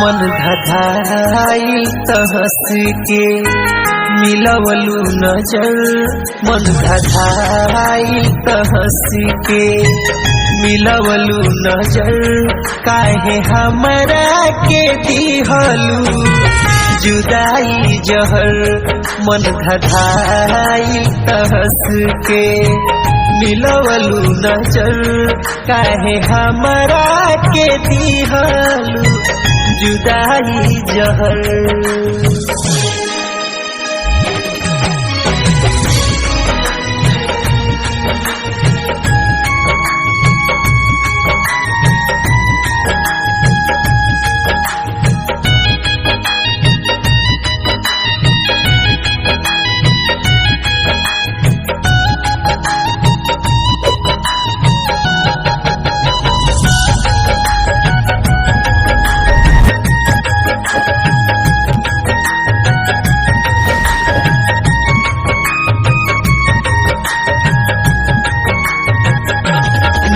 मन धधाई हंस के मिलवलू नजर, मन धधाई हंस के मिलवलू नजर, काहे हमरा के दिहलू जुदाई जहर। मन धधाई हंस के मिलवलू नजर, काहे हमरा के दिहलू जुदाई जहर।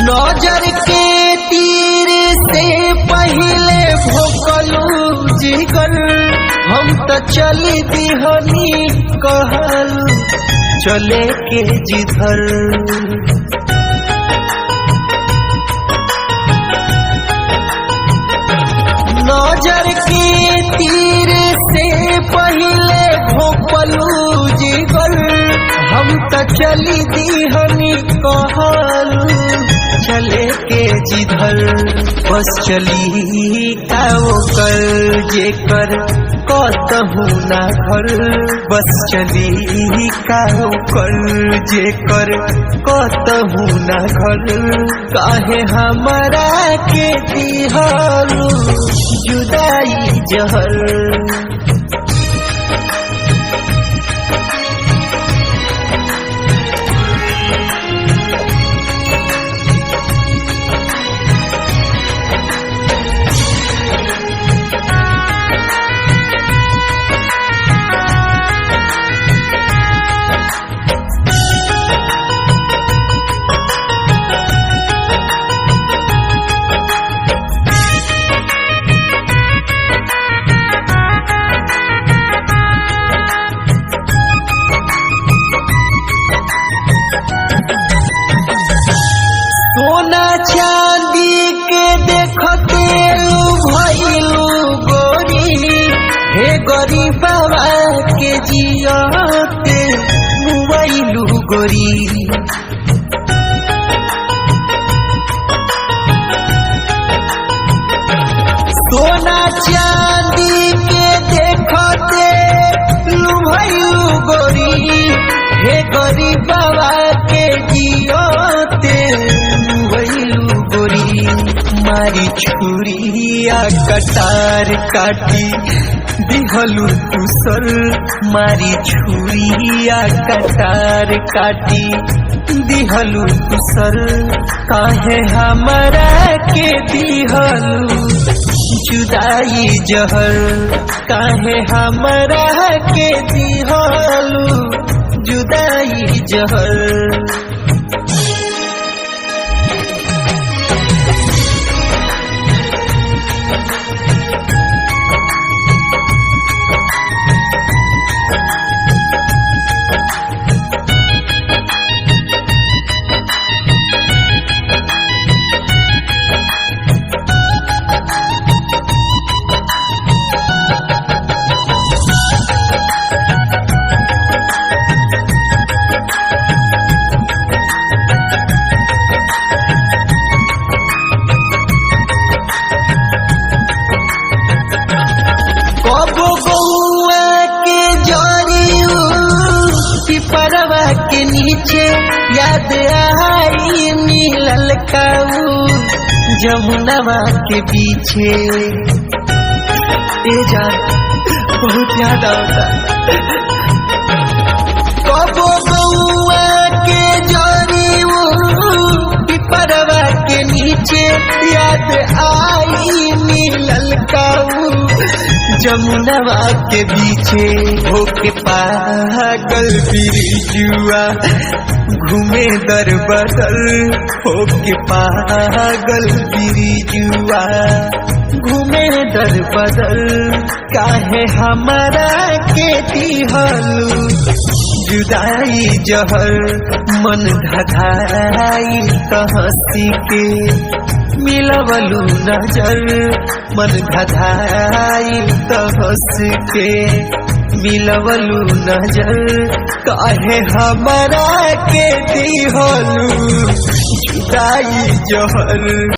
नजर के तीर से पहले भोकलू जिगर, हम तो चली दिहनी कहलू चले के जिधर। नजर के तीर से पहले भोकलू जिगर, हम तो चली दिहनी कहलू चले के जिधर। बस चली आओ कर जे कर कहू ना घर, बस चली आओ कर जे कर कहू ना घर, काहे हमरा के दिहलू जुदाई जहर। सोना चांदी के देखते भइलू गोरी, हे गरीबवा के जियते मुआइलू गोरी। सोना चांदी के देखते भइलू गोरी, हे गरीबवा के जियते गोरी। मारी छुरिया कटार काटी दिहलू तुसर, मारी छुरिया कटार काटी दिहलू तुसर, काहे हमरा के दिहलू जुदाई जहर, काहे हमरा के दिहलू जुदाई जहर। के नीचे याद आई मिलल काऊ जमुनवा के पीछे। ए जान बहुत याद आता, कबो बउआ के जरी पिपरवा के नीचे याद आई मिलल काऊ जमुनवा के पीछे। होके पागल बिरजुआ घूमे दर बदल, होके पागल बिरजुआ घूमे अदर बदल काहे हमारा के दिहलू जुदाई जहर मन धधाई त हंसी के मिलवलू नजर मन धधाई त हंस के मिलवलू नजर काहे हमारा के दिहलू जुदाई जहर।